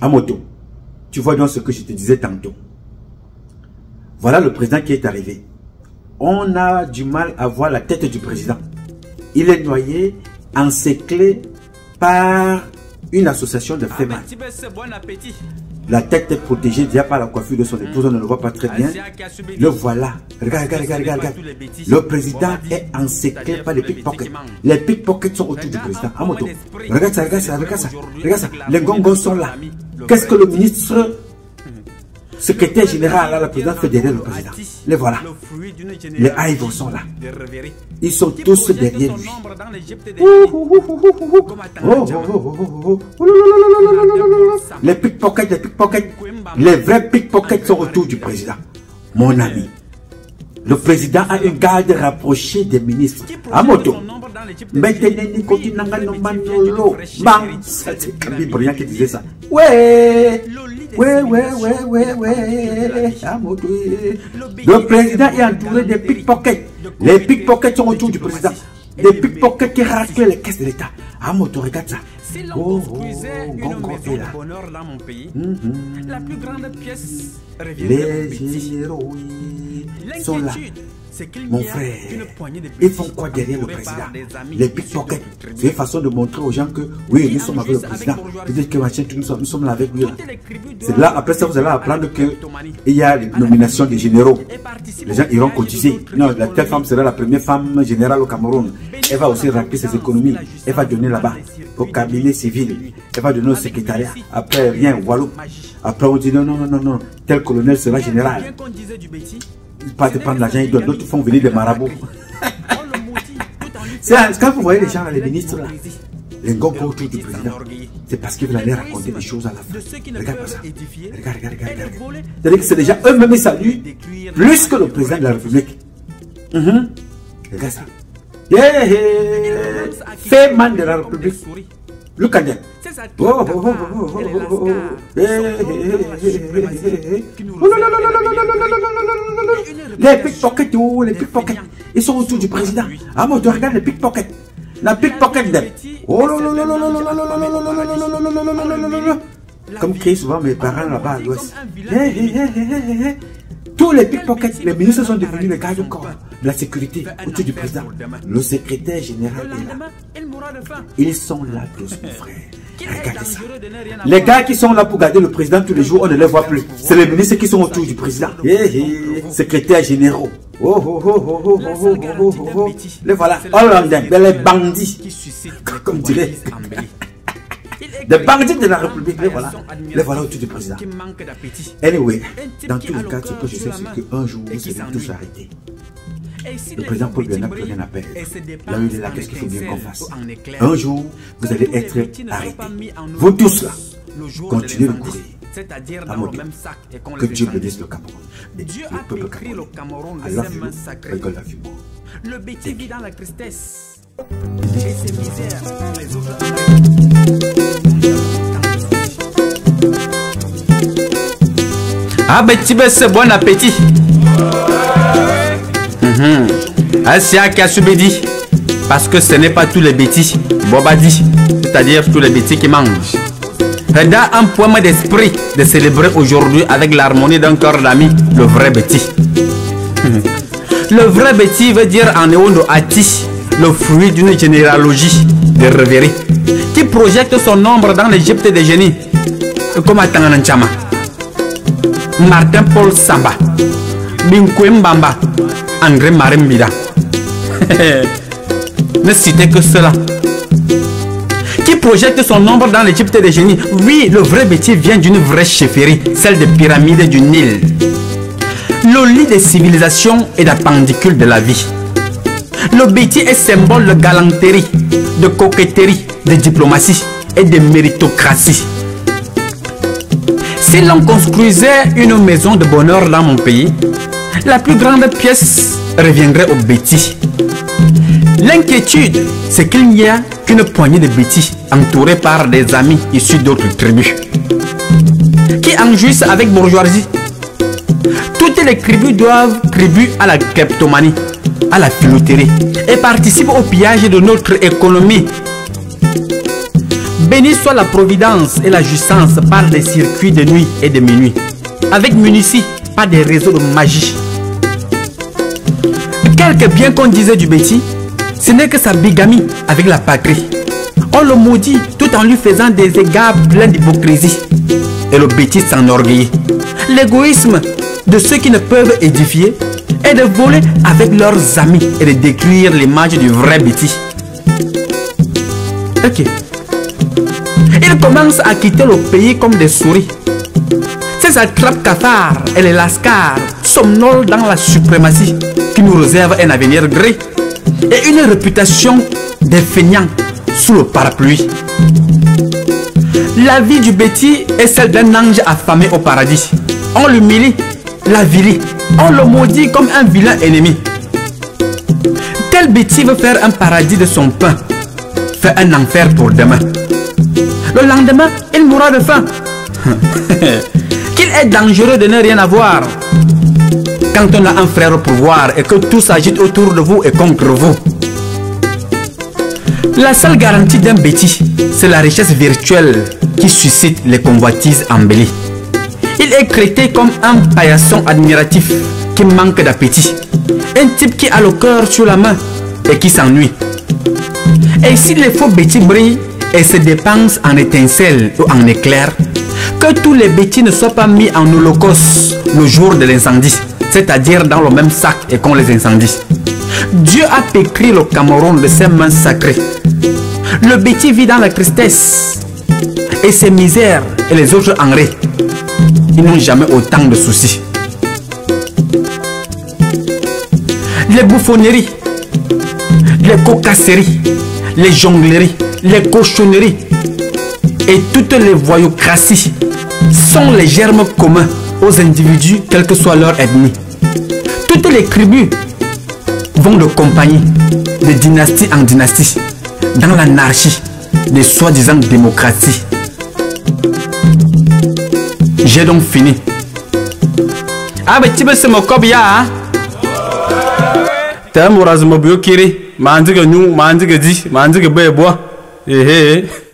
Amoto, tu vois donc ce que je te disais tantôt. Voilà le président qui est arrivé. On a du mal à voir la tête du président. Il est noyé, encerclé par une association de femmes. La tête est protégée déjà par la coiffure de son épouse, on ne le voit pas très bien. Le voilà. Regarde. Le président est encerclé par les pickpockets. Les pickpockets sont autour du président. Amoto, regarde ça. Les gongos sont là. Qu'est-ce que le ministre, secrétaire général à la présidence fait derrière le président? Les voilà. Les Aïvos sont là. Ils sont tous derrière lui. Les pickpockets, les vrais pickpockets sont autour du président. Mon ami, le président a une garde rapprochée des ministres. Amoto, c'est Camille Briand qui disait ça. Ouais. Le président est entouré des pickpockets. Les pickpockets sont autour du président. Des pickpockets qui raclent les caisses de l'État. Amoto, regarde ça. Si l'on construisait une maison de bonheur dans mon pays, la plus grande pièce reviendrait au petit. L'inquiétude, c'est qu'il mon y a frère, une poignée de ils font quoi derrière le président? Les pickpockets, c'est une façon de montrer aux gens que oui, nous sommes avec le président. Peut-être que machin, nous sommes là avec lui. C'est là, après ça, vous allez apprendre qu'il y a les nominations des généraux. Les gens iront cotiser. Non, la telle femme sera la première femme générale au Cameroun. Elle va aussi remplir ses économies. Elle va donner là-bas au cabinet civil. Elle va donner au secrétariat. Après, rien, voilà. Après, on dit non, tel colonel sera général. Ils partent de prendre l'argent, ils donnent. D'autres font venir des marabouts. Quand vous voyez les gens, les ministres, là, les gars autour du président, c'est parce qu'ils veulent aller raconter des choses à la fin. Regarde ça. Regarde. C'est-à-dire que c'est déjà eux-mêmes qui saluent plus que le président de la République. Regarde ça. Fait man de la République. Look at them. Les pickpockets, les pickpockets, ils sont autour du président. Ah, moi, tu regardes les pickpockets. La pickpocket them. Comme crient souvent mes parents là-bas à l'ouest. Tous les pickpockets, les ministres sont devenus les gardes du corps de la sécurité autour du président. Le secrétaire général est là. Ils sont là tous, mon frère. Regardez ça. Les gars qui sont là pour garder le président tous les jours, on ne les voit plus. C'est les ministres qui sont autour du président. Secrétaires généraux. Les voilà. Les bandits. Comme dirait. Des bandits de la République, les voilà autour du président. Anyway, dans tous les cas, ce que je sais, c'est qu'un jour, vous serez tous arrêtés. Le président Paul Biya n'a plus rien à perdre. Là où il est là, qu'est-ce qu'il faut bien qu'on fasse? Un jour, vous allez être arrêtés. Vous tous là, continuez de courir. À mon Dieu, que Dieu bénisse le Cameroun. Et le peuple camerounais. I love you, I love you more. Le bêtis vit dans la tristesse. Et ses misères, les autres. Ah ben c'est bon appétit. Asia Kasubedi. Parce que ce n'est pas tous les bêtis Bobadi, c'est-à-dire tous les bêtis qui mangent. Reda un poème d'esprit de célébrer aujourd'hui avec l'harmonie d'un cœur d'ami le vrai bêtis. Le vrai bêtis veut dire en Eondo Ati, le fruit d'une généalogie de rêverie qui projette son ombre dans l'Égypte des génies, comme à Tangananchama. Martin Paul Samba, Binkwe Mbamba, André Marimbida. Ne citez que cela. Qui projette son ombre dans l'Égypte des génies. Oui, le vrai bêtis vient d'une vraie chefferie, celle des pyramides du Nil. Le lit des civilisations est l'appendicule de la vie. Le bêtis est symbole de galanterie, de coquetterie, de diplomatie et de méritocratie. Si l'on construisait une maison de bonheur dans mon pays, la plus grande pièce reviendrait au bêtis. L'inquiétude, c'est qu'il n'y a qu'une poignée de bêtis entourés par des amis issus d'autres tribus qui en jouissent avec bourgeoisie. Toutes les tribus doivent tribut à la kleptomanie, à la filouterie et participent au pillage de notre économie. Béni soit la providence et la jouissance par des circuits de nuit et de minuit, avec munici par des réseaux de magie. Quelque bien qu'on disait du Betty, ce n'est que sa bigamie avec la patrie. On le maudit tout en lui faisant des égards pleins d'hypocrisie. Et le Betty s'enorgueillit. L'égoïsme de ceux qui ne peuvent édifier est de voler avec leurs amis et de détruire l'image du vrai Betty. Ok. Ils commencent à quitter le pays comme des souris. Ces attrape-cafards et les lascars somnolent dans la suprématie qui nous réserve un avenir gris et une réputation des feignants sous le parapluie. La vie du Betty est celle d'un ange affamé au paradis. On l'humilie, l'avilit, on le maudit comme un vilain ennemi. Tel Betty veut faire un paradis de son pain, fait un enfer pour demain. Le lendemain, il mourra de faim. Qu'il est dangereux de ne rien avoir. Quand on a un frère au pouvoir et que tout s'agite autour de vous et contre vous. La seule garantie d'un Betty, c'est la richesse virtuelle qui suscite les convoitises embellies. Il est traité comme un paillasson admiratif qui manque d'appétit. Un type qui a le cœur sur la main et qui s'ennuie. Et si les faux Betty brillent et se dépensent en étincelles ou en éclairs, que tous les Betty ne soient pas mis en holocauste le jour de l'incendie, c'est-à-dire dans le même sac et qu'on les incendie. Dieu a pétri le Cameroun de ses mains sacrées. Le Betty vit dans la tristesse et ses misères et les autres engrais. Ils n'ont jamais autant de soucis. Les bouffonneries, les cocasseries, les jongleries, les cochonneries et toutes les voyoucraties sont les germes communs aux individus, quelle que soit leur ethnie. Toutes les tribus vont de compagnie, de dynastie en dynastie, dans l'anarchie des soi-disant démocraties. J'ai donc fini. Ah, mais tu veux se moquer, hein? T'as un moraz mobile kiri, mandiga nous, mandiga di, mandiga bebo. Eh eh.